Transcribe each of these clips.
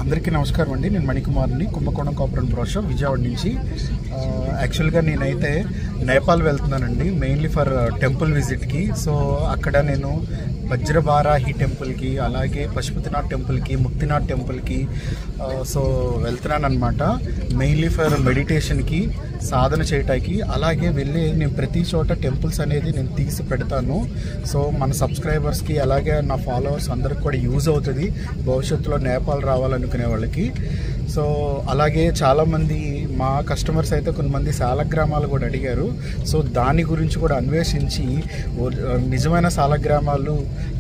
అందరికీ నమస్కారం అండి. నేను మణికుమార్ని, కుంభకోణం కాపురం బ్రోషర్ విజయవాడ నుంచి. యాక్చువల్గా నేనైతే నేపాల్ వెళ్తున్నానండి, మెయిన్లీ ఫర్ టెంపుల్ విజిట్కి. సో అక్కడ నేను వజ్రబారాహి టెంపుల్కి, అలాగే పశుపతినాథ్ టెంపుల్కి, ముక్తినాథ్ టెంపుల్కి సో వెళ్తున్నాను అనమాట. మెయిన్లీ ఫర్ మెడిటేషన్కి, సాధన చేయటానికి. అలాగే వెళ్ళి నేను ప్రతి చోట టెంపుల్స్ అనేది నేను తీసి పెడతాను. సో మన సబ్స్క్రైబర్స్కి అలాగే నా ఫాలోవర్స్ అందరికి కూడా యూజ్ అవుతుంది భవిష్యత్తులో నేపాల్ రావాలనుకునే వాళ్ళకి. సో అలాగే చాలామంది మా కస్టమర్స్ అయితే కొంతమంది సాలగ్రామాలు కూడా అడిగారు. సో దాని గురించి కూడా అన్వేషించి నిజమైన సాలగ్రామాలు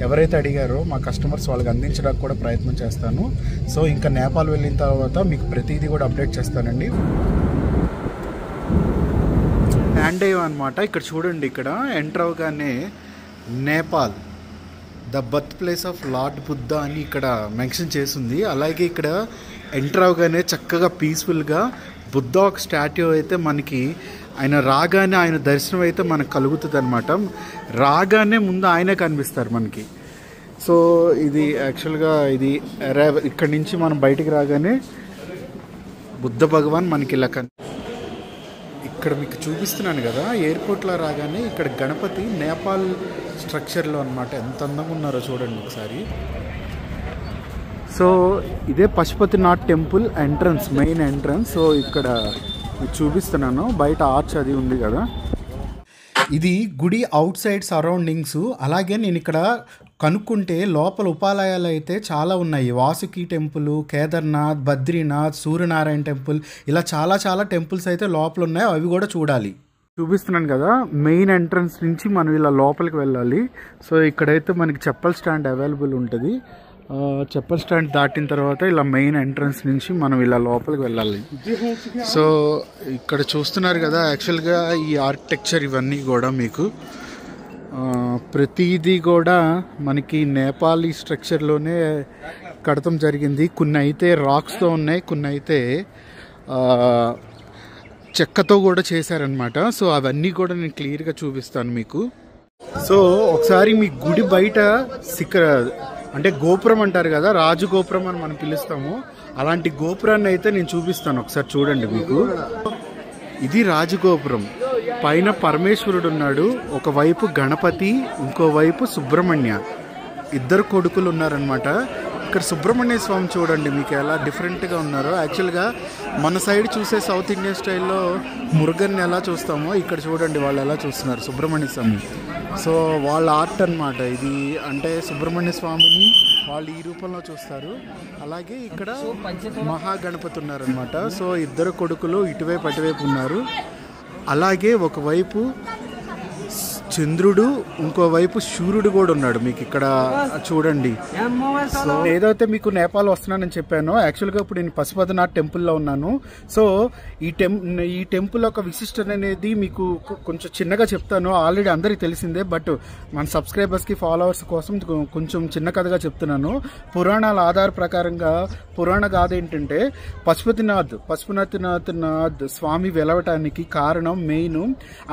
ఎవరైతే అడిగారో మా కస్టమర్స్ వాళ్ళకి అందించడానికి కూడా ప్రయత్నం చేస్తాను. సో ఇంకా నేపాల్ వెళ్ళిన తర్వాత మీకు ప్రతిదీ కూడా అప్డేట్ చేస్తానండి. హ్యాండేవ్ అనమాట. ఇక్కడ చూడండి, ఇక్కడ ఎంటర్ అవగానే Nepal the birth place of lord Buddha అని ఇక్కడ మెన్షన్ చేసింది. అలాగే ఇక్కడ ఎంటర్ అవగానే చక్కగా పీస్ఫుల్గా బుద్ధ ఒక స్టాట్యూ అయితే మనకి, ఆయన రాగానే ఆయన దర్శనం అయితే మనకు కలుగుతుంది అనమాట. రాగానే ముందు ఆయనే కనిపిస్తారు మనకి. సో ఇది యాక్చువల్గా ఇది ఇక్కడి నుంచి మనం బయటికి రాగానే బుద్ధ భగవాన్ మనకి ఇలా ఇక్కడ మీకు చూపిస్తున్నాను కదా, ఎయిర్పోర్ట్లో రాగానే ఇక్కడ గణపతి నేపాల్ స్ట్రక్చర్లో అనమాట. ఎంత అందంగా ఉన్నారో చూడండి ఒకసారి. సో ఇదే Pashupatinath temple entrance, main entrance. So ఇక్కడ మీకు చూపిస్తున్నాను, బయట ఆర్చ్ అది ఉంది కదా. ఇది గుడి అవుట్ సైడ్ సరౌండింగ్స్. అలాగే నేను ఇక్కడ కనుక్కుంటే లోపల ఉపాలయాలు అయితే చాలా ఉన్నాయి. వాసుకి టెంపుల్, కేదార్నాథ్, బద్రీనాథ్, సూర్యనారాయణ టెంపుల్, ఇలా చాలా టెంపుల్స్ అయితే లోపల ఉన్నాయి. అవి కూడా చూడాలి. చూపిస్తున్నాను కదా, మెయిన్ ఎంట్రన్స్ నుంచి మనం ఇలా లోపలికి వెళ్ళాలి. సో ఇక్కడైతే మనకి చెప్పల్ స్టాండ్ అవైలబుల్ ఉంటుంది. చెప్పల్ స్టాండ్ దాటిన తర్వాత ఇలా మెయిన్ ఎంట్రన్స్ నుంచి మనం ఇలా లోపలికి వెళ్ళాలి. సో ఇక్కడ చూస్తున్నారు కదా, యాక్చువల్గా ఈ ఆర్కిటెక్చర్ ఇవన్నీ కూడా మీకు ప్రతిదీ కూడా మనకి నేపాలీ స్ట్రక్చర్లోనే కడతం జరిగింది. కొన్ని అయితే రాక్స్తో ఉన్నాయి, కొన్ని అయితే చెక్కతో కూడా చేశారనమాట. సో అవన్నీ కూడా నేను క్లియర్గా చూపిస్తాను మీకు. సో ఒకసారి మీ గుడి బయట అంటే గోపురం అంటారు కదా, రాజు గోపురం అని మనం పిలుస్తాము, అలాంటి గోపురాన్ని అయితే నేను చూపిస్తాను. ఒకసారి చూడండి మీకు. ఇది రాజగోపురం. పైన పరమేశ్వరుడు ఉన్నాడు, ఒకవైపు గణపతి, ఇంకోవైపు సుబ్రహ్మణ్య, ఇద్దరు కొడుకులు ఉన్నారనమాట. ఇక్కడ సుబ్రహ్మణ్య స్వామి చూడండి మీకు ఎలా డిఫరెంట్గా ఉన్నారో. యాక్చువల్గా మన సైడ్ చూసే సౌత్ ఇండియన్ స్టైల్లో మురుగన్ని ఎలా చూస్తామో ఇక్కడ చూడండి వాళ్ళు ఎలా చూస్తున్నారు సుబ్రహ్మణ్య స్వామి. సో వాళ్ళ ఆర్ట్ అనమాట ఇది. అంటే సుబ్రహ్మణ్య స్వామిని వాళ్ళు ఈ రూపంలో చూస్తారు. అలాగే ఇక్కడ మహాగణపతి ఉన్నారనమాట. సో ఇద్దరు కొడుకులు ఇటువైపు అటువైపు ఉన్నారు. అలాగే ఒకవైపు చంద్రుడు, ఇంకోవైపు సూర్యుడు కూడా ఉన్నాడు మీకు ఇక్కడ చూడండి. సో ఏదైతే మీకు నేపాల్ వస్తున్నానని చెప్పానో, యాక్చువల్గా ఇప్పుడు నేను పశుపతినాథ్ టెంపుల్లో ఉన్నాను. సో ఈ టెంపుల్ యొక్క విశిష్టత అనేది మీకు కొంచెం చిన్నగా చెప్తాను. ఆల్రెడీ అందరికీ తెలిసిందే, బట్ మన సబ్స్క్రైబర్స్కి ఫాలోవర్స్ కోసం కొంచెం చిన్న కథగా చెప్తున్నాను. పురాణాల ఆధార ప్రకారంగా పురాణ గాథ ఏంటంటే, పశుపతినాథ్ స్వామి వెలవటానికి కారణం మెయిన్,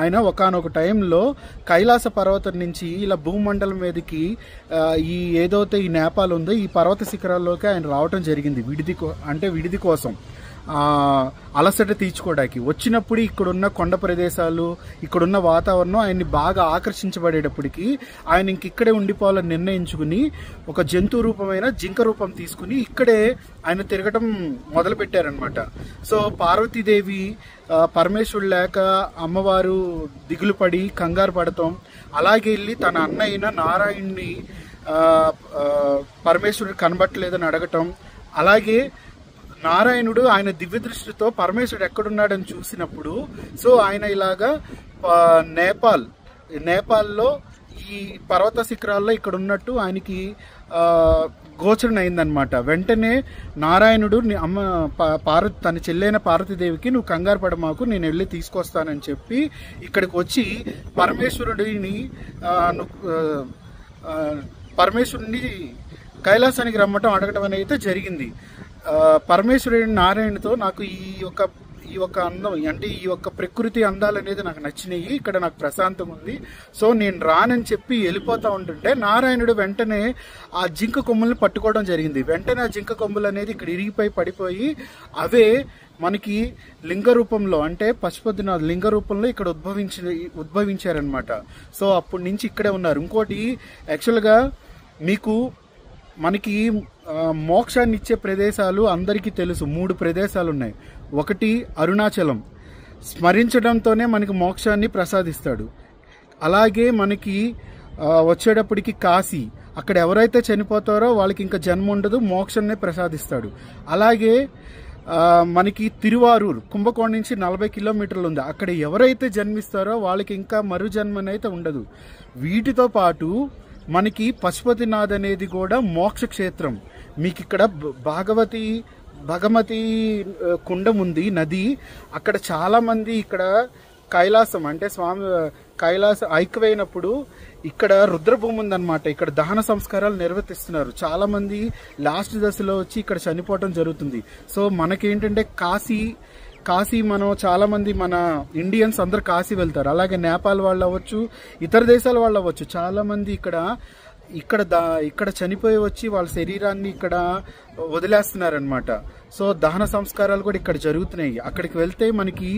ఆయన ఒకానొక టైంలో కైలాస పర్వతం నుంచి ఇలా భూమండలం మీదకి ఈ ఏదైతే ఈ నేపాల్ ఉందో ఈ పర్వత శిఖరాల్లోకి ఆయన రావటం జరిగింది. విడిది కోసం, అలసట తీర్చుకోవడానికి వచ్చినప్పుడు ఇక్కడున్న కొండ ప్రదేశాలు, ఇక్కడున్న వాతావరణం ఆయన్ని బాగా ఆకర్షించబడేటప్పటికి ఆయన ఇక్కడే ఉండిపోవాలని నిర్ణయించుకుని ఒక జంతు రూపమైన జింక రూపం తీసుకుని ఇక్కడే ఆయన తిరగటం మొదలు పెట్టారనమాట. సో పార్వతీదేవి పరమేశ్వరుడు లేక అమ్మవారు దిగులు పడి కంగారు పడతాం. అలాగే వెళ్ళి తన అన్న అయిన నారాయణ్ణి పరమేశ్వరుడు కనబట్టలేదని అడగటం. అలాగే నారాయణుడు ఆయన దివ్య దృష్టితో పరమేశ్వరుడు ఎక్కడున్నాడని చూసినప్పుడు, సో ఆయన ఇలాగా నేపాల్లో ఈ పర్వత శిఖరాల్లో ఇక్కడ ఉన్నట్టు ఆయనకి గోచరణ అయిందనమాట. వెంటనే నారాయణుడు తన చెల్లైన పార్వతీదేవికి, నువ్వు కంగారు పడమాకు, నేను వెళ్ళి తీసుకొస్తానని చెప్పి ఇక్కడికి వచ్చి పరమేశ్వరుడిని కైలాసానికి రమ్మటం అడగటం అనేది జరిగింది. పరమేశ్వరుడి నారాయణతో నాకు ఈ యొక్క అందం అంటే ఈ యొక్క ప్రకృతి అందాలు అనేది నాకు నచ్చినాయి, ఇక్కడ నాకు ప్రశాంతంగా ఉంది, సో నేను రానని చెప్పి వెళ్ళిపోతా ఉంటుంటే నారాయణుడు వెంటనే ఆ జింక కొమ్ముల్ని పట్టుకోవడం జరిగింది. వెంటనే ఆ జింక కొమ్ములు అనేది ఇక్కడ ఇరిగిపోయి పడిపోయి అవే మనకి లింగ రూపంలో అంటే పశుపతినాథ్ లింగ రూపంలో ఇక్కడ ఉద్భవించారనమాట. సో అప్పటి నుంచి ఇక్కడే ఉన్నారు. ఇంకోటి యాక్చువల్గా మీకు మనకి మోక్షాన్ని ఇచ్చే ప్రదేశాలు అందరికీ తెలుసు, 3 ప్రదేశాలు ఉన్నాయి. ఒకటి అరుణాచలం, స్మరించడంతోనే మనకి మోక్షాన్ని ప్రసాదిస్తాడు. అలాగే మనకి వచ్చేటప్పటికి కాశీ, అక్కడ ఎవరైతే చనిపోతారో వాళ్ళకి ఇంకా జన్మ ఉండదు, మోక్షాన్ని ప్రసాదిస్తాడు. అలాగే మనకి తిరువారూర్ కుంభకోణం నుంచి 40 కిలోమీటర్లు ఉంది, అక్కడ ఎవరైతే జన్మిస్తారో వాళ్ళకి ఇంకా మరు జన్మనైతే ఉండదు. వీటితో పాటు మనకి పశుపతినాథ్ అనేది కూడా మోక్ష క్షేత్రం. మీకు ఇక్కడ భగమతి కుండం ఉంది, నది. అక్కడ చాలా మంది ఇక్కడ కైలాసం అంటే స్వామి కైలాసం ఐక్యమైనప్పుడు ఇక్కడ రుద్రభూమి ఉందన్నమాట, ఇక్కడ దహన సంస్కారాలు నిర్వర్తిస్తున్నారు. చాలా మంది లాస్ట్ దశలో వచ్చి ఇక్కడ చనిపోవటం జరుగుతుంది. సో మనకేంటంటే కాశీ మనం చాలా మంది మన ఇండియన్స్ అందరు కాశీ వెళ్తారు. అలాగే నేపాల్ వాళ్ళు అవ్వచ్చు, ఇతర దేశాల వాళ్ళు అవ్వచ్చు, చాలా మంది ఇక్కడ చనిపోయి వచ్చి వాళ్ళ శరీరాన్ని ఇక్కడ వదిలేస్తున్నారనమాట. సో దహన సంస్కారాలు కూడా ఇక్కడ జరుగుతున్నాయి. అక్కడికి వెళ్తే మనకి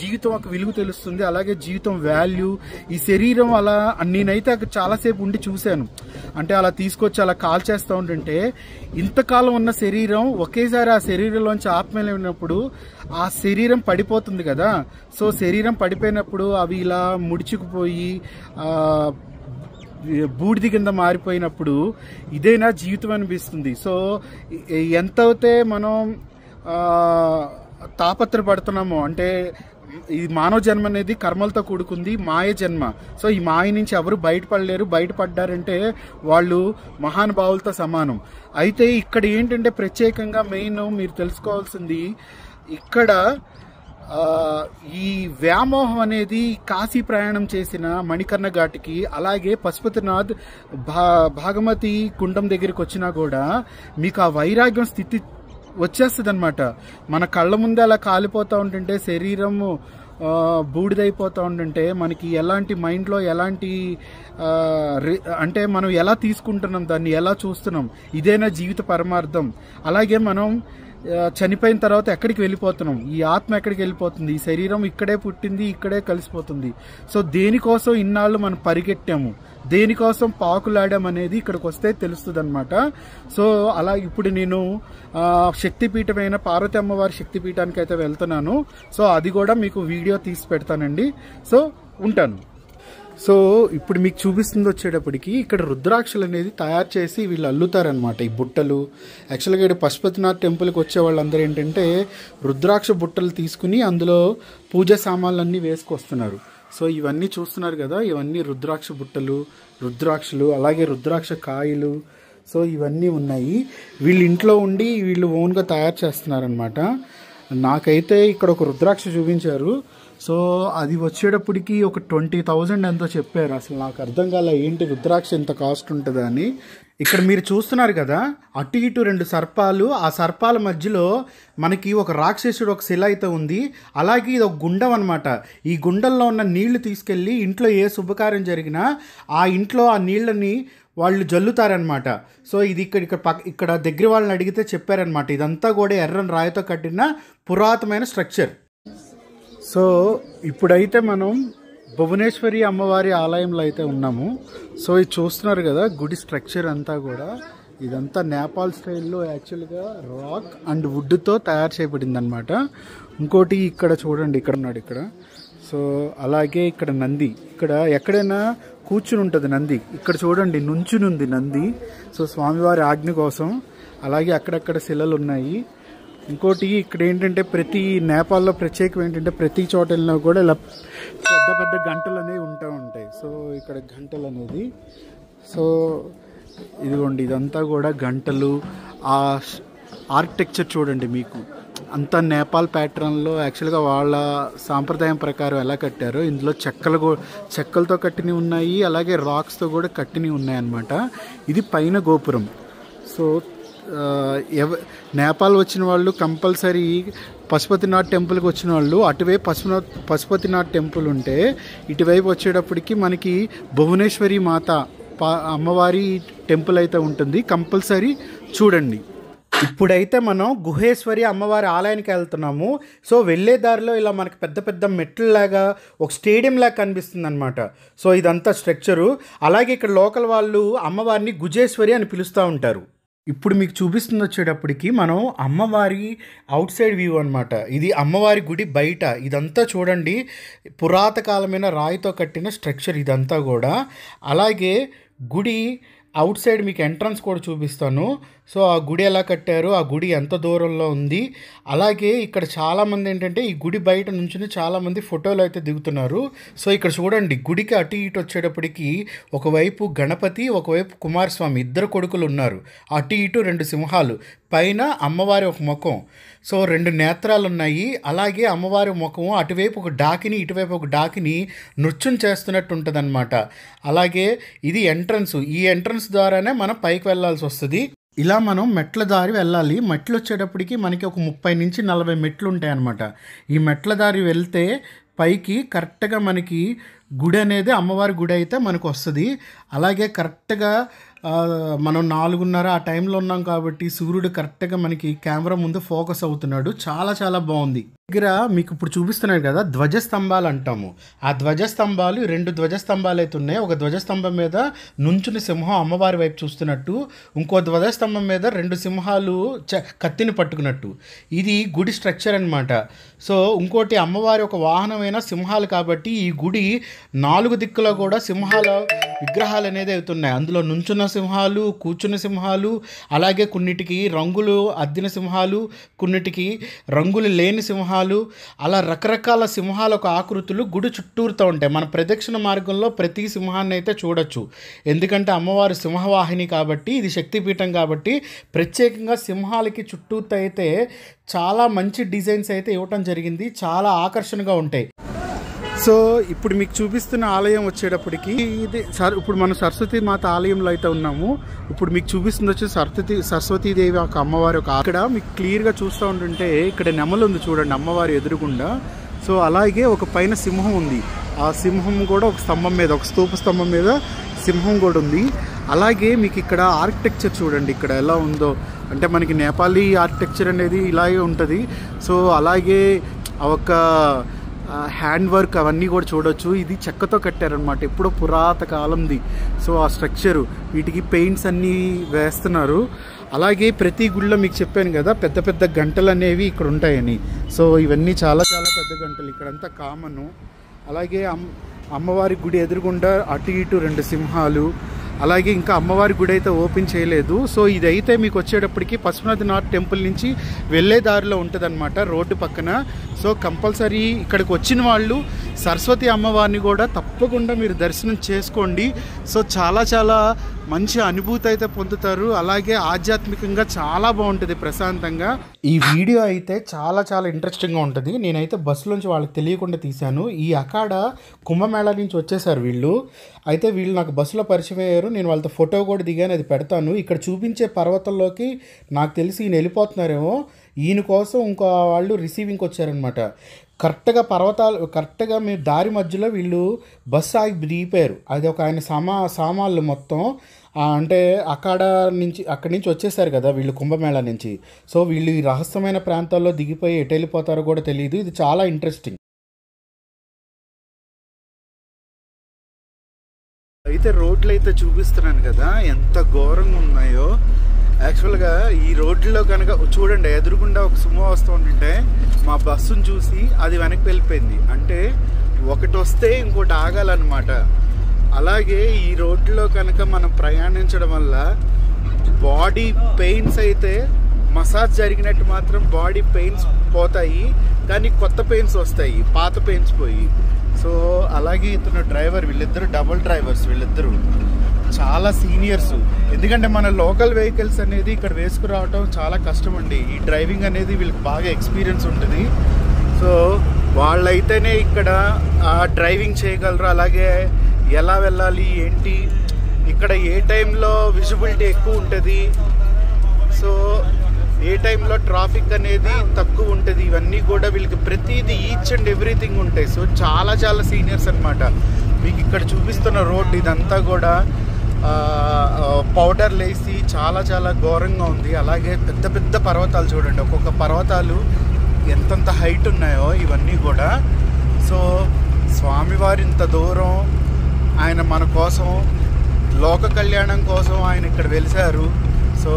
జీవితం ఒక విలువ తెలుస్తుంది, అలాగే జీవితం వాల్యూ. ఈ శరీరం అలా నేనైతే అక్కడ చాలాసేపు ఉండి చూశాను, అంటే అలా తీసుకొచ్చి అలా కాల్ చేస్తూ ఉంటుంటే ఇంతకాలం ఉన్న శరీరం ఒకేసారి ఆ శరీరంలోంచి ఆత్మీయమైనప్పుడు ఆ శరీరం పడిపోతుంది కదా. సో శరీరం పడిపోయినప్పుడు అవి ఇలా ముడుచుకుపోయి బూడిది కింద మారిపోయినప్పుడు ఇదేనా జీవితం అనిపిస్తుంది. సో ఎంతైతే మనం తాపత్రపడుతున్నామో, అంటే ఈ మానవ జన్మ అనేది కర్మలతో కూడుకుంది, మాయ జన్మ. సో ఈ మాయ నుంచి ఎవరు బయటపడలేరు, బయటపడ్డారంటే వాళ్ళు మహానుభావులతో సమానం. అయితే ఇక్కడ ఏంటంటే ప్రత్యేకంగా మెయిన్ మీరు తెలుసుకోవాల్సింది, ఇక్కడ ఈ వ్యామోహం అనేది కాశీ ప్రయాణం చేసిన మణికర్ణ ఘాటికి, అలాగే పశుపతినాథ్ భాగమతి కుండం దగ్గరికి వచ్చినా కూడా మీకు ఆ వైరాగ్యం స్థితి వచ్చేస్తుంది అనమాట. మన కళ్ళ ముందే అలా కాలిపోతూ ఉంటుంటే, శరీరము బూడిదైపోతూ ఉంటుంటే మనకి ఎలాంటి మైండ్లో ఎలాంటి అంటే మనం ఎలా తీసుకుంటున్నాం, దాన్ని ఎలా చూస్తున్నాం, ఇదేనా జీవిత పరమార్థం. అలాగే మనం చనిపోయిన తర్వాత ఎక్కడికి వెళ్ళిపోతున్నాం, ఈ ఆత్మ ఎక్కడికి వెళ్ళిపోతుంది, ఈ శరీరం ఇక్కడే పుట్టింది, ఇక్కడే కలిసిపోతుంది. సో దేనికోసం ఇన్నాళ్ళు మనం పరిగెట్టాము, దేనికోసం పాకులాడామనేది ఇక్కడికి వస్తే తెలుస్తుంది అనమాట. సో అలా ఇప్పుడు నేను శక్తిపీఠమైన పార్వతి అమ్మవారి శక్తిపీఠానికి అయితే వెళ్తున్నాను. సో అది కూడా మీకు వీడియో తీసి పెడతానండి. సో ఉంటాను. సో ఇప్పుడు మీకు చూపిస్తుంది వచ్చేటప్పటికి ఇక్కడ రుద్రాక్షలు అనేది తయారు చేసి వీళ్ళు అల్లుతారనమాట, ఈ బుట్టలు. యాక్చువల్గా ఇక్కడ పశుపతినాథ్ టెంపుల్కి వచ్చే వాళ్ళందరూ ఏంటంటే రుద్రాక్ష బుట్టలు తీసుకుని అందులో పూజా సామాన్లన్నీ వేసుకొస్తున్నారు. సో ఇవన్నీ చూస్తున్నారు కదా, ఇవన్నీ రుద్రాక్ష బుట్టలు, రుద్రాక్షలు, అలాగే రుద్రాక్ష కాయలు. సో ఇవన్నీ ఉన్నాయి. వీళ్ళు ఇంట్లో ఉండి వీళ్ళు ఓన్గా తయారు చేస్తున్నారనమాట. నాకైతే ఇక్కడ ఒక రుద్రాక్ష చూపించారు. సో అది వచ్చేటప్పటికి ఒక 20,000 ఎంతో చెప్పారు. అసలు నాకు అర్థం కాలే ఏంటి రుద్రాక్ష ఎంత కాస్ట్ ఉంటుందా అని. ఇక్కడ మీరు చూస్తున్నారు కదా, అటు ఇటు 2 సర్పాలు, ఆ సర్పాల మధ్యలో మనకి ఒక రాక్షసుడు ఒక శిల అయితే ఉంది. అలాగే ఇది ఒక గుండం అనమాట. ఈ గుండంలో ఉన్న నీళ్లు తీసుకెళ్ళి ఇంట్లో ఏ శుభకార్యం జరిగినా ఆ ఇంట్లో ఆ నీళ్ళని వాళ్ళు జల్లుతారనమాట. సో ఇది ఇక్కడ దగ్గర వాళ్ళని అడిగితే చెప్పారనమాట, ఇదంతా కూడా ఎర్రని రాయితో కట్టిన పురాతనమైన స్ట్రక్చర్. సో ఇప్పుడైతే మనం భువనేశ్వరి అమ్మవారి ఆలయంలో అయితే ఉన్నాము. సో ఇది చూస్తున్నారు కదా, గుడి స్ట్రక్చర్ అంతా కూడా ఇదంతా నేపాల్ స్టైల్లో యాక్చువల్గా రాక్ అండ్ వుడ్తో తయారు చేయబడింది అనమాట. ఇంకోటి ఇక్కడ చూడండి, ఇక్కడ ఉన్నాడు ఇక్కడ. సో అలాగే ఇక్కడ నంది, ఇక్కడ ఎక్కడైనా కూర్చుని ఉంటుంది నంది. ఇక్కడ చూడండి నుంచునుంది నంది. సో స్వామివారి ఆజ్ఞ కోసం. అలాగే అక్కడక్కడ శిలలు ఉన్నాయి. ఇంకోటి ఇక్కడ ఏంటంటే ప్రతి నేపాల్లో ప్రత్యేకం ఏంటంటే ప్రతి చోట వెళ్ళినా కూడా ఇలా పెద్ద పెద్ద గంటలు అనేవి ఉంటాయి. సో ఇక్కడ గంటలు అనేది, సో ఇదిగోండి ఇదంతా కూడా గంటలు. ఆ ఆర్కిటెక్చర్ చూడండి, మీకు అంతా నేపాల్ ప్యాటర్న్లో యాక్చువల్గా వాళ్ళ సాంప్రదాయం ప్రకారం ఎలా కట్టారో ఇందులో చెక్కలతో కట్టినవి ఉన్నాయి, అలాగే రాక్స్తో కూడా కట్టినవి ఉన్నాయన్నమాట. ఇది పైన గోపురం. సో నేపాల్ వచ్చిన వాళ్ళు కంపల్సరీ పశుపతినాథ్ టెంపుల్కి వచ్చిన వాళ్ళు అటువైపు పశుపతినాథ్ టెంపుల్ ఉంటే ఇటువైపు వచ్చేటప్పటికి మనకి భువనేశ్వరి మాత అమ్మవారి టెంపుల్ అయితే ఉంటుంది, కంపల్సరీ చూడండి. ఇప్పుడైతే మనం గుహేశ్వరి అమ్మవారి ఆలయానికి వెళ్తున్నాము. సో వెళ్ళే దారిలో ఇలా మనకి పెద్ద పెద్ద మెట్లలాగా ఒక స్టేడియం లాగా కనిపిస్తుంది అనమాట. సో ఇదంతా స్ట్రక్చరు. అలాగే ఇక్కడ లోకల్ వాళ్ళు అమ్మవారిని గుజేశ్వరి అని పిలుస్తూ ఉంటారు. ఇప్పుడు మీకు చూపిస్తుంది వచ్చేటప్పటికి మనం అమ్మవారి అవుట్ సైడ్ వ్యూ అనమాట. ఇది అమ్మవారి గుడి బయట. ఇదంతా చూడండి, పురాతకాలమైన రాయితో కట్టిన స్ట్రక్చర్ ఇదంతా కూడా. అలాగే గుడి అవుట్ సైడ్ మీకు ఎంట్రన్స్ కూడా చూపిస్తాను. సో ఆ గుడి ఎలా కట్టారు, ఆ గుడి ఎంత దూరంలో ఉంది. అలాగే ఇక్కడ చాలామంది ఏంటంటే ఈ గుడి బయట నుంచి చాలామంది ఫోటోలు అయితే దిగుతున్నారు. సో ఇక్కడ చూడండి, గుడికి అటు ఇటు వచ్చేటప్పటికి ఒకవైపు గణపతి, ఒకవైపు కుమారస్వామి, ఇద్దరు కొడుకులు ఉన్నారు. అటు ఇటు 2 సింహాలు, పైన అమ్మవారి ఒక ముఖం. సో 2 నేత్రాలు ఉన్నాయి. అలాగే అమ్మవారి ముఖం అటువైపు ఒక డాకిని, ఇటువైపు ఒక డాకిని నృత్యం చేస్తున్నట్టు ఉంటుంది అనమాట. అలాగే ఇది ఎంట్రన్స్. ఈ ఎంట్రన్స్ ద్వారానే మనం పైకి వెళ్ళాల్సి వస్తుంది. ఇలా మనం మెట్ల దారి వెళ్ళాలి. మెట్లు వచ్చేటప్పటికి మనకి ఒక 30 నుంచి 40 మెట్లు ఉంటాయి అన్నమాట. ఈ మెట్ల దారి వెళ్తే పైకి కరెక్ట్గా మనకి గుడి అనేది అమ్మవారి గుడి అయితే మనకు వస్తుంది. అలాగే కరెక్ట్గా మనం 4:30 ఆ టైంలో ఉన్నాం కాబట్టి సూర్యుడు కరెక్ట్గా మనకి కెమెరా ముందు ఫోకస్ అవుతున్నాడు. చాలా చాలా బాగుంది. దగ్గర మీకు ఇప్పుడు చూపిస్తున్నాడు కదా ధ్వజస్తంభాలు అంటాము. ఆ ధ్వజస్తంభాలు 2 ధ్వజస్తంభాలు అయితే ఉన్నాయి. ఒక ధ్వజస్తంభం మీద నుంచుని సింహం అమ్మవారి వైపు చూస్తున్నట్టు, ఇంకో ధ్వజస్తంభం మీద 2 సింహాలు కత్తిని పట్టుకున్నట్టు. ఇది గుడి స్ట్రక్చర్ అనమాట. సో ఇంకోటి అమ్మవారి ఒక వాహనమైన సింహాలు కాబట్టి ఈ గుడి 4 దిక్కులో కూడా సింహాల విగ్రహాలు అనేది అవుతున్నాయి. అందులో నుంచున్న సింహాలు, కూర్చున్న సింహాలు, అలాగే కొన్నిటికి రంగులు అద్దిన సింహాలు, కొన్నిటికి రంగులు లేని సింహాలు, అలా రకరకాల సింహాల ఒక ఆకృతులు గుడి చుట్టూరుతూ ఉంటాయి. మన ప్రదక్షిణ మార్గంలో ప్రతి సింహాన్ని అయితే చూడొచ్చు. ఎందుకంటే అమ్మవారు సింహవాహిని కాబట్టి, ఇది శక్తిపీఠం కాబట్టి ప్రత్యేకంగా సింహాలకి చుట్టూరుతో అయితే చాలా మంచి డిజైన్స్ అయితే ఇవ్వటం జరిగింది. చాలా ఆకర్షణగా ఉంటాయి. సో ఇప్పుడు మీకు చూపిస్తున్న ఆలయం వచ్చేటప్పటికి ఇది ఇప్పుడు మనం సరస్వతి మాత ఆలయంలో అయితే ఉన్నాము. ఇప్పుడు మీకు చూపిస్తుంది వచ్చి సరస్వతీదేవి ఒక అమ్మవారి ఒక అక్కడ మీకు క్లియర్గా చూస్తూ ఉంటుంటే ఇక్కడ నెమలు ఉంది చూడండి అమ్మవారి ఎదురుగుండా. సో అలాగే ఒక పైన సింహం ఉంది. ఆ సింహం కూడా ఒక స్తంభం మీద, ఒక స్తూప స్తంభం మీద సింహం కూడా ఉంది. అలాగే మీకు ఇక్కడ ఆర్కిటెక్చర్ చూడండి ఇక్కడ ఎలా ఉందో. అంటే మనకి నేపాలీ ఆర్కిటెక్చర్ అనేది ఇలాగే ఉంటుంది. సో అలాగే ఒక హ్యాండ్ వర్క్ అవన్నీ కూడా చూడొచ్చు. ఇది చెక్కతో కట్టారనమాట, ఎప్పుడో పురాత కాలంది. సో ఆ స్ట్రక్చరు, వీటికి పెయింట్స్ అన్నీ వేస్తున్నారు. అలాగే ప్రతి గుడిలో మీకు చెప్పాను కదా పెద్ద పెద్ద గంటలు అనేవి ఇక్కడ ఉంటాయని. సో ఇవన్నీ చాలా చాలా పెద్ద గంటలు ఇక్కడంతా కామను. అలాగే అమ్మవారి గుడి ఎదురుగుండా అటు ఇటు 2 సింహాలు. అలాగే ఇంకా అమ్మవారి గుడి అయితే ఓపెన్ చేయలేదు. సో ఇదైతే మీకు వచ్చేటప్పటికి పశుపతినాథ్ టెంపుల్ నుంచి వెళ్ళే దారిలో ఉంటుంది అనమాట, రోడ్డు పక్కన. సో కంపల్సరీ ఇక్కడికి వచ్చిన వాళ్ళు సరస్వతి అమ్మవారిని కూడా తప్పకుండా మీరు దర్శనం చేసుకోండి. సో చాలా చాలా మంచి అనుభూతి అయితే పొందుతారు. అలాగే ఆధ్యాత్మికంగా చాలా బాగుంటుంది, ప్రశాంతంగా. ఈ వీడియో అయితే చాలా చాలా ఇంట్రెస్టింగ్గా ఉంటుంది. నేనైతే బస్సులోంచి వాళ్ళకి తెలియకుండా తీశాను. ఈ అఖాడ కుంభమేళా నుంచి వచ్చేసారు వీళ్ళు. అయితే వీళ్ళు నాకు బస్సులో పరిచయం అయ్యారు. నేను వాళ్ళతో ఫోటో కూడా దిగాను, అది పెడతాను. ఇక్కడ చూపించే పర్వతంలోకి నాకు తెలిసి ఈయన వెళ్ళిపోతున్నారేమో. ఈయన కోసం ఇంకో వాళ్ళు రిసీవింగ్కి వచ్చారనమాట. కరెక్ట్గా కరెక్ట్గా మీరు దారి మధ్యలో వీళ్ళు బస్సు ఆగి దిగిపోయారు. అది ఒక ఆయన సామాన్లు మొత్తం అంటే అక్కడి నుంచి వచ్చేసారు కదా వీళ్ళు కుంభమేళా నుంచి. సో వీళ్ళు ఈ రహస్యమైన ప్రాంతాల్లో దిగిపోయి ఎటు వెళ్ళిపోతారో కూడా తెలియదు. ఇది చాలా ఇంట్రెస్టింగ్. అయితే రోడ్లు అయితే చూపిస్తున్నాను కదా ఎంత ఘోరంగా ఉన్నాయో. యాక్చువల్గా ఈ రోడ్లో కనుక చూడండి, ఎదురుగుండా ఒక సుమో వస్తూ ఉంటుంటే మా బస్సును చూసి అది వెనక్కి వెళ్ళిపోయింది. అంటే ఒకటి వస్తే ఇంకోటి ఆగాలన్నమాట. అలాగే ఈ రోడ్లో కనుక మనం ప్రయాణించడం వల్ల బాడీ పెయిన్స్ అయితే మసాజ్ జరిగినట్టు మాత్రం బాడీ పెయిన్స్ పోతాయి, కానీ కొత్త పెయిన్స్ వస్తాయి, పాత పెయిన్స్ పోయి. సో అలాగే ఇతను డ్రైవర్, వీళ్ళిద్దరు డబుల్ డ్రైవర్స్, వీళ్ళిద్దరు చాలా సీనియర్స్. ఎందుకంటే మన లోకల్ వెహికల్స్ అనేది ఇక్కడ వేసుకురావటం చాలా కష్టం అండి. ఈ డ్రైవింగ్ అనేది వీళ్ళకి బాగా ఎక్స్పీరియన్స్ ఉంటుంది. సో వాళ్ళైతేనే ఇక్కడ డ్రైవింగ్ చేయగలరు. అలాగే ఎలా వెళ్ళాలి ఏంటి, ఇక్కడ ఏ టైంలో విజిబిలిటీ ఎక్కువ ఉంటుంది. సో ఏ టైంలో ట్రాఫిక్ అనేది తక్కువ ఉంటుంది, ఇవన్నీ కూడా వీళ్ళకి ప్రతిదీ ఈచ్ అండ్ ఎవ్రీథింగ్ ఉంటాయి. సో చాలా చాలా సీనియర్స్ అనమాట. మీకు ఇక్కడ చూపిస్తున్న రోడ్ ఇదంతా కూడా పౌడర్ లేసి చాలా చాలా ఘోరంగా ఉంది. అలాగే పెద్ద పెద్ద పర్వతాలు చూడండి, ఒక్కొక్క పర్వతాలు ఎంతంత హైట్ ఉన్నాయో ఇవన్నీ కూడా. సో స్వామివారి ఇంత దూరం ఆయన మన కోసం, లోక కళ్యాణం కోసం ఆయన ఇక్కడ వెలిసారు. సో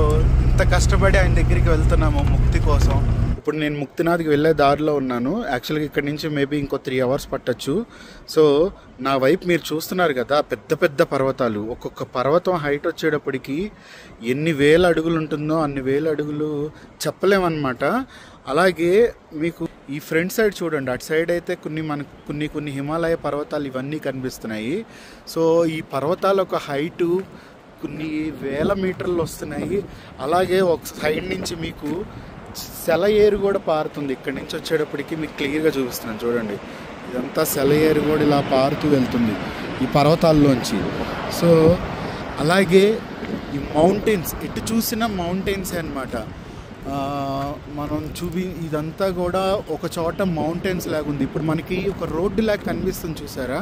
ఇంత కష్టపడి ఆయన దగ్గరికి వెళ్తున్నాము ముక్తి కోసం. ఇప్పుడు నేను ముక్తినాథ్కి వెళ్ళే దారిలో ఉన్నాను. యాక్చువల్గా ఇక్కడ నుంచి మేబీ ఇంకో 3 hours పట్టచ్చు. సో నా వైపు మీరు చూస్తున్నారు కదా, పెద్ద పెద్ద పర్వతాలు. ఒక్కొక్క పర్వతం హైట్ వచ్చేటప్పటికి ఎన్ని వేల అడుగులు ఉంటుందో అన్ని వేల అడుగులు చెప్పలేమన్నమాట. అలాగే మీకు ఈ ఫ్రంట్ సైడ్ చూడండి, అటు సైడ్ అయితే కొన్ని హిమాలయ పర్వతాలు ఇవన్నీ కనిపిస్తున్నాయి. సో ఈ పర్వతాలు ఒక హైటు కొన్ని వేల మీటర్లు వస్తున్నాయి. అలాగే ఒక సైడ్ నుంచి మీకు సెలయేరు కూడా పారుతుంది. ఇక్కడి నుంచి వచ్చేటప్పటికి మీకు క్లియర్గా చూపిస్తున్నాను చూడండి. ఇదంతా సెలయేరు కూడా ఇలా పారుతూ వెళ్తుంది ఈ పర్వతాల్లోంచి. సో అలాగే ఈ మౌంటైన్స్, ఎటు చూసిన మౌంటైన్స్ అన్నమాట. మనం ఇదంతా కూడా ఒక చోట మౌంటైన్స్ లాగా ఉంది. ఇప్పుడు మనకి ఒక రోడ్డు లాగా కనిపిస్తుంది చూసారా,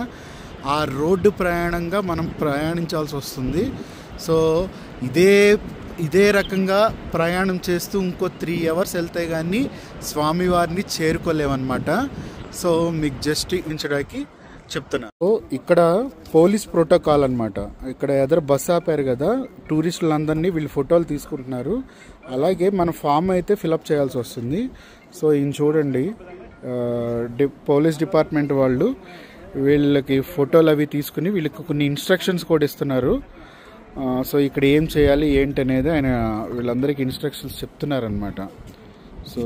ఆ రోడ్డు ప్రయాణంగా మనం ప్రయాణించాల్సి వస్తుంది. సో ఇదే రకంగా ప్రయాణం చేస్తూ ఇంకో 3 hours వెళ్తే కానీ స్వామివారిని చేరుకోలేమన్నమాట. సో మీకు జస్ట్ ఇంచడానికి చెప్తున్నా. సో ఇక్కడ పోలీస్ ప్రోటోకాల్ అనమాట. ఇక్కడ ఎదురు బస్సు ఆపారు కదా, టూరిస్టులందరినీ వీళ్ళు ఫోటోలు తీసుకుంటున్నారు. అలాగే మన ఫామ్ అయితే ఫిలప్ చేయాల్సి వస్తుంది. సో ఈయన చూడండి, పోలీస్ డిపార్ట్మెంట్ వాళ్ళు వీళ్ళకి ఫోటోలు అవి తీసుకుని వీళ్ళకి కొన్ని ఇన్స్ట్రక్షన్స్ కూడా ఇస్తున్నారు. సో ఇక్కడ ఏం చేయాలి ఏంటి అనేది ఆయన వీళ్ళందరికీ ఇన్స్ట్రక్షన్స్ చెప్తున్నారనమాట. సో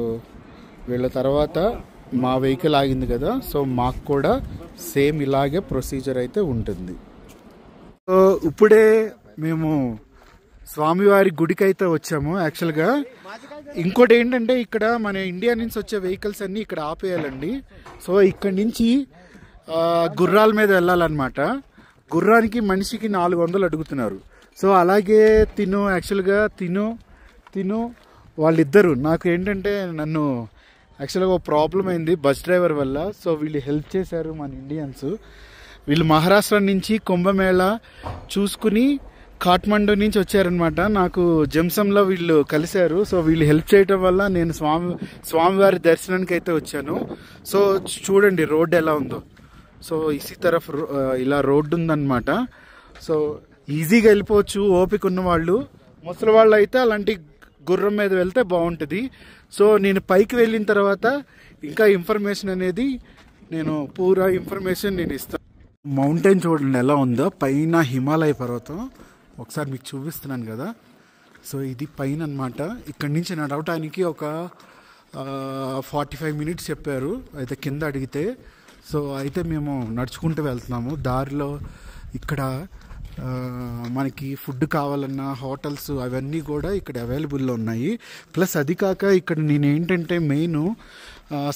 వీళ్ళ తర్వాత మా వెహికల్ ఆగింది కదా, సో మాకు కూడా సేమ్ ఇలాగే ప్రొసీజర్ అయితే ఉంటుంది. సో ఇప్పుడే మేము స్వామివారి గుడికి అయితే వచ్చాము. యాక్చువల్గా ఇంకోటి ఏంటంటే ఇక్కడ మన ఇండియా నుంచి వచ్చే వెహికల్స్ అన్నీ ఇక్కడ ఆపేయాలండి. సో ఇక్కడ నుంచి గుర్రాల మీద వెళ్ళాలన్నమాట. గుర్రానికి మనిషికి 400 అడుగుతున్నారు. సో అలాగే యాక్చువల్గా తిను వాళ్ళిద్దరు నాకు ఏంటంటే నన్ను యాక్చువల్గా ఒక ప్రాబ్లం అయింది బస్ డ్రైవర్ వల్ల. సో వీళ్ళు హెల్ప్ చేశారు మన ఇండియన్స్. వీళ్ళు మహారాష్ట్ర నుంచి కుంభమేళా చూసుకుని కాఠ్మండూ నుంచి వచ్చారనమాట. నాకు జంసంలో వీళ్ళు కలిశారు. సో వీళ్ళు హెల్ప్ చేయటం వల్ల నేను స్వామివారి దర్శనానికి అయితే వచ్చాను. సో చూడండి రోడ్డు ఎలా ఉందో. సో ఇసి తరఫ్ ఇలా రోడ్డు ఉందన్నమాట. సో ఈజీగా వెళ్ళిపోవచ్చు ఓపిక ఉన్న వాళ్ళు. ముసలి వాళ్ళు అయితే అలాంటి గుర్రం మీద వెళ్తే బాగుంటుంది. సో నేను పైకి వెళ్ళిన తర్వాత ఇంకా ఇన్ఫర్మేషన్ అనేది పూరా ఇన్ఫర్మేషన్ నేను ఇస్తాను. మౌంటైన్ చూడండి ఎలా ఉందో, పైన హిమాలయ పర్వతం ఒకసారి మీకు చూపిస్తున్నాను కదా. సో ఇది పైన అనమాట. ఇక్కడి నుంచి నడవటానికి ఒక 45 minutes చెప్పారు అయితే కింద అడిగితే. సో అయితే మేము నడుచుకుంటూ వెళ్తున్నాము. దారిలో ఇక్కడ మనకి ఫుడ్ కావాలన్నా హోటల్స్ అవన్నీ కూడా ఇక్కడ అవైలబుల్లో ఉన్నాయి. ప్లస్ అది కాక ఇక్కడ నేనేంటంటే మెయిన్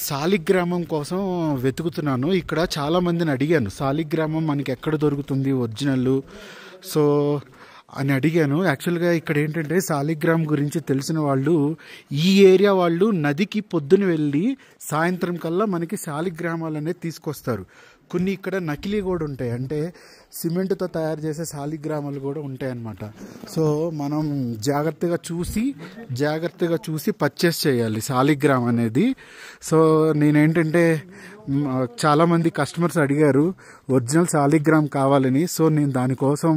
శాలిగ్రామం కోసం వెతుకుతున్నాను. ఇక్కడ చాలామందిని అడిగాను శాలిగ్రామం మనకి ఎక్కడ దొరుకుతుంది ఒరిజినల్ సో అని అడిగాను. యాక్చువల్గా ఇక్కడ ఏంటంటే శాలిగ్రామ్ గురించి తెలిసిన వాళ్ళు ఈ ఏరియా వాళ్ళు నదికి పొద్దున వెళ్ళి సాయంత్రం కల్లా మనకి శాలిగ్రామాలు అనేది తీసుకొస్తారు. కొన్ని ఇక్కడ నకిలీ కూడా ఉంటాయి, అంటే సిమెంట్తో తయారు చేసే శాలిగ్రామాలు కూడా ఉంటాయన్నమాట. సో మనం జాగ్రత్తగా చూసి పర్చేస్ చేయాలి శాలిగ్రామ్ అనేది. సో నేనేంటంటే చాలామంది కస్టమర్స్ అడిగారు ఒరిజినల్ శాలిగ్రామ్ కావాలని. సో నేను దానికోసం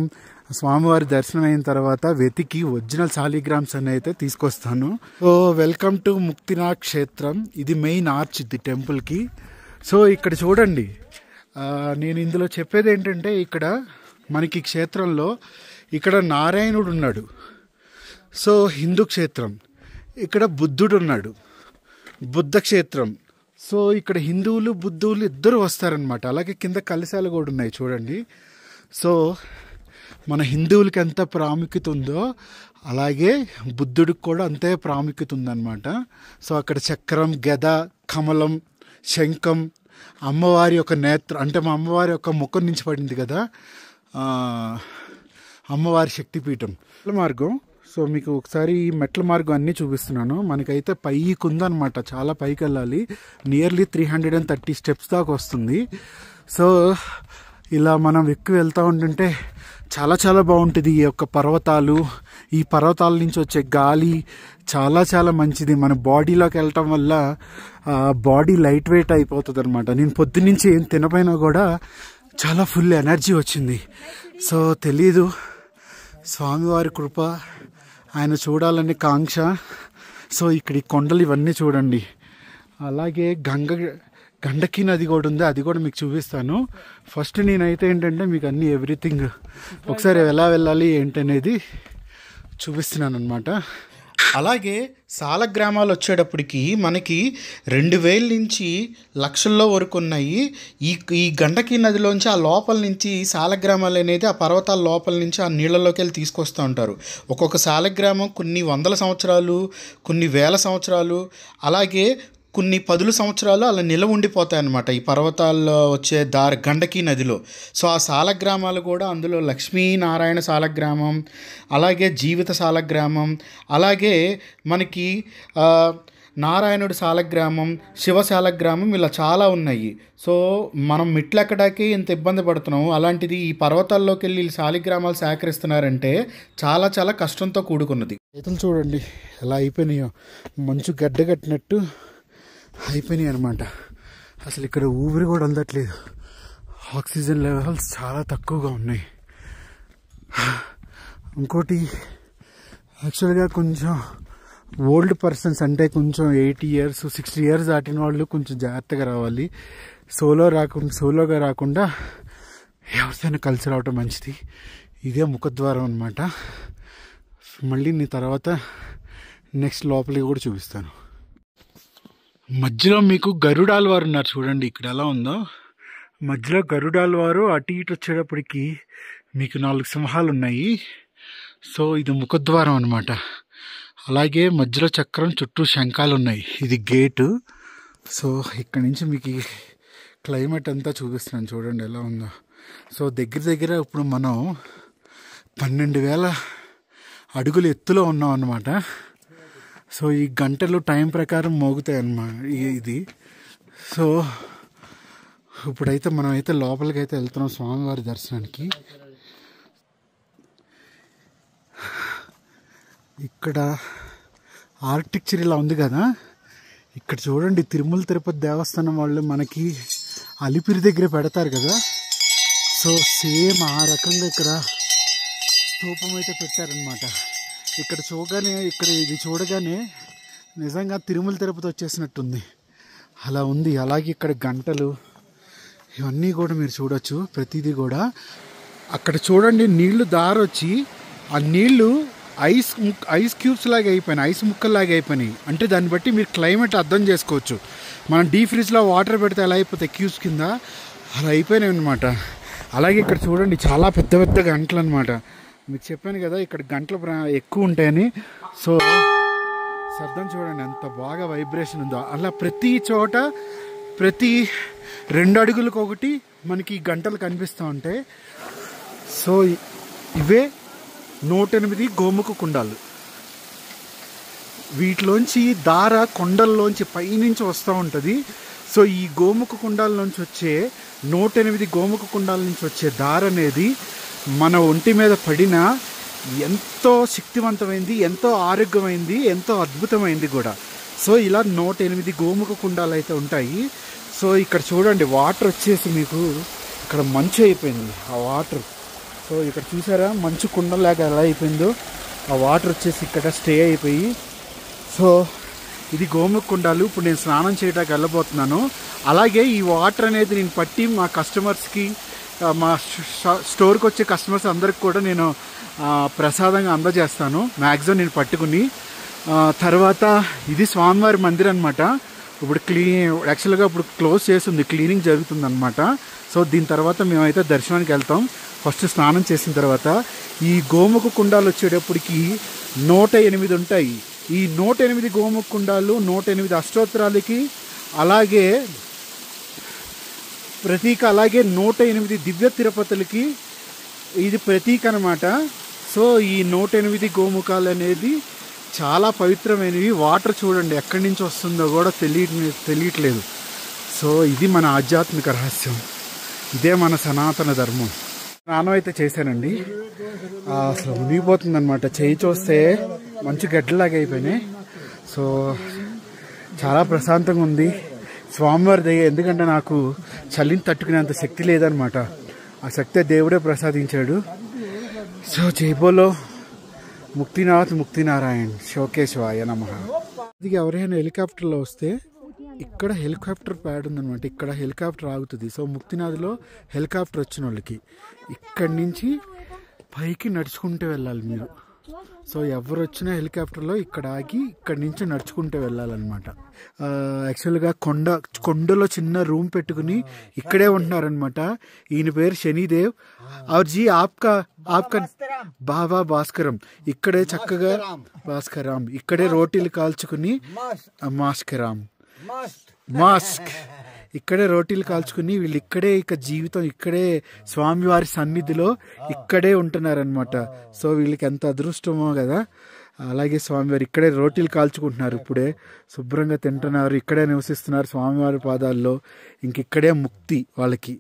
స్వామివారి దర్శనం అయిన తర్వాత వెతికి ఒరిజినల్ శాలిగ్రామ్స్ అని అయితే తీసుకొస్తాను. సో వెల్కమ్ టు ముక్తినాథ్ క్షేత్రం. ఇది మెయిన్ ఆర్చ్ ఇది టెంపుల్కి. సో ఇక్కడ చూడండి, నేను ఇందులో చెప్పేది ఏంటంటే ఇక్కడ మనకి క్షేత్రంలో ఇక్కడ నారాయణుడు ఉన్నాడు. సో హిందూ క్షేత్రం. ఇక్కడ బుద్ధుడు ఉన్నాడు, బుద్ధ క్షేత్రం. సో ఇక్కడ హిందువులు బుద్ధువులు ఇద్దరు వస్తారనమాట. అలాగే కింద కలశాలు కూడా ఉన్నాయి చూడండి. సో మన హిందువులకి ఎంత ప్రాముఖ్యత ఉందో అలాగే బుద్ధుడికి కూడా అంతే ప్రాముఖ్యత ఉందన్నమాట. సో అక్కడ చక్రం, గద, కమలం, శంఖం, అమ్మవారి యొక్క నేత్రం, అంటే మా అమ్మవారి యొక్క ముఖం నుంచి పడింది కదా అమ్మవారి శక్తిపీఠం మార్గం. సో మీకు ఒకసారి ఈ మెట్ల మార్గం అన్నీ చూపిస్తున్నాను. మనకైతే పైకి ఉందన్నమాట, చాలా పైకి వెళ్ళాలి. నియర్లీ 330 స్టెప్స్ దాకా వస్తుంది. సో ఇలా మనం ఎక్కువ వెళ్తూ ఉంటుంటే చాలా చాలా బాగుంటుంది. ఈ యొక్క పర్వతాలు, ఈ పర్వతాల నుంచి వచ్చే గాలి చాలా చాలా మంచిది. మన బాడీలోకి వెళ్ళటం వల్ల బాడీ లైట్ వెయిట్ అయిపోతుంది అనమాట. నేను పొద్దున్నుంచి ఏం తినపోయినా కూడా చాలా ఫుల్ ఎనర్జీ వచ్చింది. సో తెలీదు, స్వామివారి కృప, ఆయన చూడాలని కాంక్ష. సో ఇక్కడ ఈ కొండలు ఇవన్నీ చూడండి. అలాగే గండకి నది కూడా ఉంది, అది కూడా మీకు చూపిస్తాను. ఫస్ట్ నేనైతే ఏంటంటే మీకు అన్ని ఎవ్రీథింగ్ ఒకసారి ఎలా వెళ్ళాలి ఏంటనేది చూపిస్తున్నాను అనమాట. అలాగే సాలగ్రామాలు వచ్చేటప్పటికి మనకి 2000 నుంచి లక్షల్లో వరకు ఉన్నాయి. ఈ గండకి నదిలోంచి ఆ లోపల నుంచి సాలగ్రామాలు అనేది ఆ పర్వతాల లోపల నుంచి ఆ నీళ్ళలోకి వెళ్ళి తీసుకొస్తూ ఉంటారు. ఒక్కొక్క సాలగ్రామం కొన్ని వందల సంవత్సరాలు, కొన్ని వేల సంవత్సరాలు, అలాగే కొన్ని 10 సంవత్సరాలు అలా నిలవ ఉండిపోతాయి అన్నమాట ఈ పర్వతాల్లో వచ్చే గండకీ నదిలో. సో ఆ సాలగ్రామాలు కూడా అందులో లక్ష్మీనారాయణ సాలగ్రామం, అలాగే జీవిత సాలగ్రామం, అలాగే మనకి నారాయణుడి సాలగ్రామం, శివ సాలగ్రామం, ఇలా చాలా ఉన్నాయి. సో మనం మెట్లు ఎక్కడానికి ఇంత ఇబ్బంది పడుతున్నాము, అలాంటిది ఈ పర్వతాల్లోకి వెళ్ళి సాలిగ్రామాలు సేకరిస్తున్నారంటే చాలా చాలా కష్టంతో కూడుకున్నది. రైతులు చూడండి ఎలా అయిపోయినాయో, మంచు గడ్డ కట్టినట్టు అయిపోయినాయి అనమాట. అసలు ఇక్కడ ఊపిరి కూడా అందట్లేదు, ఆక్సిజన్ లెవెల్స్ చాలా తక్కువగా ఉన్నాయి. ఇంకోటి యాక్చువల్గా కొంచెం ఓల్డ్ పర్సన్స్, అంటే కొంచెం 80 years 60 years దాటిన వాళ్ళు కొంచెం జాగ్రత్తగా రావాలి. సోలోగా రాకుండా ఎవరితోనే కలిసి రావటం మంచిది. ఇదే ముఖద్వారం అనమాట. మళ్ళీ నీ తర్వాత నెక్స్ట్ లోపలికి కూడా చూపిస్తాను. మధ్యలో మీకు గరుడాల్వారు ఉన్నారు చూడండి, ఇక్కడ ఎలా ఉందో. మధ్యలో గరుడాల్వారు, అటు ఇటు వచ్చేటప్పటికి మీకు 4 సింహాలు ఉన్నాయి. సో ఇది ముఖద్వారం అనమాట. అలాగే మధ్యలో చక్రం, చుట్టూ శంఖాలు ఉన్నాయి. ఇది గేటు. సో ఇక్కడ నుంచి మీకు క్లైమేట్ అంతా చూపిస్తున్నాను చూడండి ఎలా ఉందో. సో దగ్గర ఇప్పుడు మనం 12,000 అడుగులు ఎత్తులో ఉన్నాం అన్నమాట. సో ఈ గంటలు టైం ప్రకారం మోగుతాయి అన్నమాట ఇది. సో ఇప్పుడైతే మనం అయితే లోపలికి అయితే వెళ్తున్నాం స్వామివారి దర్శనానికి. ఇక్కడ ఆర్కిటెక్చర్ ఇలా ఉంది కదా, ఇక్కడ చూడండి తిరుమల తిరుపతి దేవస్థానం వాళ్ళు మనకి అలిపిరి దగ్గర పెడతారు కదా. సో సేమ్ ఆ రకంగా ఇక్కడ స్తూపం అయితే పెట్టారనమాట. ఇక్కడ ఇది చూడగానే నిజంగా తిరుమల తిరుపతి వచ్చేసినట్టుంది, అలా ఉంది. అలాగే ఇక్కడ గంటలు ఇవన్నీ కూడా మీరు చూడొచ్చు, ప్రతిదీ కూడా. అక్కడ చూడండి నీళ్లు దారొచ్చి ఆ నీళ్లు ఐస్ క్యూబ్స్ లాగా అయిపోయినాయి, ఐస్ ముక్కల్లాగా అయిపోయినాయి. అంటే దాన్ని బట్టి మీరు క్లైమేట్ అర్థం చేసుకోవచ్చు. మనం డీప్ ఫ్రిడ్జ్లో వాటర్ పెడితే ఎలా అయిపోతాయి క్యూబ్స్ కింద, అలా అయిపోయినాయి అనమాట. అలాగే ఇక్కడ చూడండి చాలా పెద్ద పెద్ద గంటలు అనమాట. మీకు చెప్పాను కదా ఇక్కడ గంటలు ఎక్కువ ఉంటాయని. సో శబ్దం చూడండి ఎంత బాగా వైబ్రేషన్ ఉందో. అలా ప్రతి చోట ప్రతి 2 అడుగులకు ఒకటి మనకి గంటలు కనిపిస్తూ ఉంటాయి. సో ఇవే 108 గోముఖ కుండాలు. వీటిలోంచి దార కొండల్లోంచి పైనుంచి వస్తూ ఉంటుంది. సో ఈ గోముఖ కుండాల్లోంచి వచ్చే 108 గోముఖ కుండాల నుంచి వచ్చే దార అనేది మన ఒంటి మీద పడిన ఎంతో శక్తివంతమైంది, ఎంతో ఆరోగ్యమైంది, ఎంతో అద్భుతమైంది కూడా. సో ఇలా 108 గోముఖ కుండాలు అయితే ఉంటాయి. సో ఇక్కడ చూడండి వాటర్ వచ్చేసి మీకు ఇక్కడ మంచు అయిపోయింది ఆ వాటర్. సో ఇక్కడ చూసారా మంచు కుండలాగా ఎలా అయిపోయిందో, ఆ వాటర్ వచ్చేసి ఇక్కడ స్టే అయిపోయి. సో ఇది గోముఖ కుండాలు. ఇప్పుడు నేను స్నానం చేయడానికి వెళ్ళబోతున్నాను. అలాగే ఈ వాటర్ అనేది నేను పట్టి మా కస్టమర్స్కి, మా స్టోర్కి వచ్చే కస్టమర్స్ అందరికి కూడా నేను ప్రసాదంగా అందజేస్తాను మ్యాక్సిమం నేను పట్టుకుని. తర్వాత ఇది స్వామివారి మందిరం అనమాట. ఇప్పుడు యాక్చువల్గా ఇప్పుడు క్లోజ్ చేస్తుంది, క్లీనింగ్ జరుగుతుంది అనమాట. సో దీని తర్వాత మేమైతే దర్శనానికి వెళ్తాం. ఫస్ట్ స్నానం చేసిన తర్వాత ఈ గోముఖ కుండాలు వచ్చేటప్పటికి 108 ఉంటాయి. ఈ 108 గోముఖ కుండాలు 108 అష్టోత్తరాలకి అలాగే ప్రతీక. అలాగే 108 దివ్య తిరుపతులకి ఇది ప్రతీక అనమాట. సో ఈ 108 గోముఖాలు అనేది చాలా పవిత్రమైనవి. వాటర్ చూడండి ఎక్కడి నుంచి వస్తుందో కూడా తెలియట్లేదు. సో ఇది మన ఆధ్యాత్మిక రహస్యం, ఇదే మన సనాతన ధర్మం. స్నానం అయితే చేశానండి, అసలు మునిగిపోతుంది అనమాట. చేయి చూస్తే మంచి గడ్డలాగా అయిపోయినాయి. సో చాలా ప్రశాంతంగా ఉంది స్వామివారి దయ. ఎందుకంటే నాకు చలిని తట్టుకునేంత శక్తి లేదనమాట, ఆ శక్తి దేవుడే ప్రసాదించాడు. సో జైబోలో ముక్తినాథ్ ముక్తినారాయణ్ శోకేశ్వాయ నమః. ఇది ఎవరైనా హెలికాప్టర్లో వస్తే ఇక్కడ హెలికాప్టర్ ప్యాడ్ ఉందనమాట, ఇక్కడ హెలికాప్టర్ ఆగుతుంది. సో ముక్తినాథ్లో హెలికాప్టర్ వచ్చిన వాళ్ళకి ఇక్కడి నుంచి పైకి నడుచుకుంటూ వెళ్ళాలి మీరు. సో ఎవరు వచ్చినా హెలికాప్టర్లో ఇక్కడ ఆగి ఇక్కడి నుంచి నడుచుకుంటూ వెళ్ళాలన్నమాట. యాక్చువల్గా కొండలో చిన్న రూమ్ పెట్టుకుని ఇక్కడే ఉంటున్నారనమాట. ఈయన పేరు శనిదేవ్. ఔర్ జీ ఆప్కా బాబా భాస్కరం. ఇక్కడే చక్కగా భాస్కరాం ఇక్కడే రోటీలు కాల్చుకుని మాస్క్ ఇక్కడే రోటీలు కాల్చుకుని వీళ్ళు ఇక్కడే ఇక జీవితం ఇక్కడే స్వామివారి సన్నిధిలో ఇక్కడే ఉంటున్నారనమాట. సో వీళ్ళకి ఎంత అదృష్టమో కదా. అలాగే స్వామివారు ఇక్కడే రోటీలు కాల్చుకుంటున్నారు, ఇప్పుడే శుభ్రంగా తింటున్నారు, ఇక్కడే నివసిస్తున్నారు స్వామివారి పాదాల్లో. ఇంక ఇక్కడే ముక్తి వాళ్ళకి.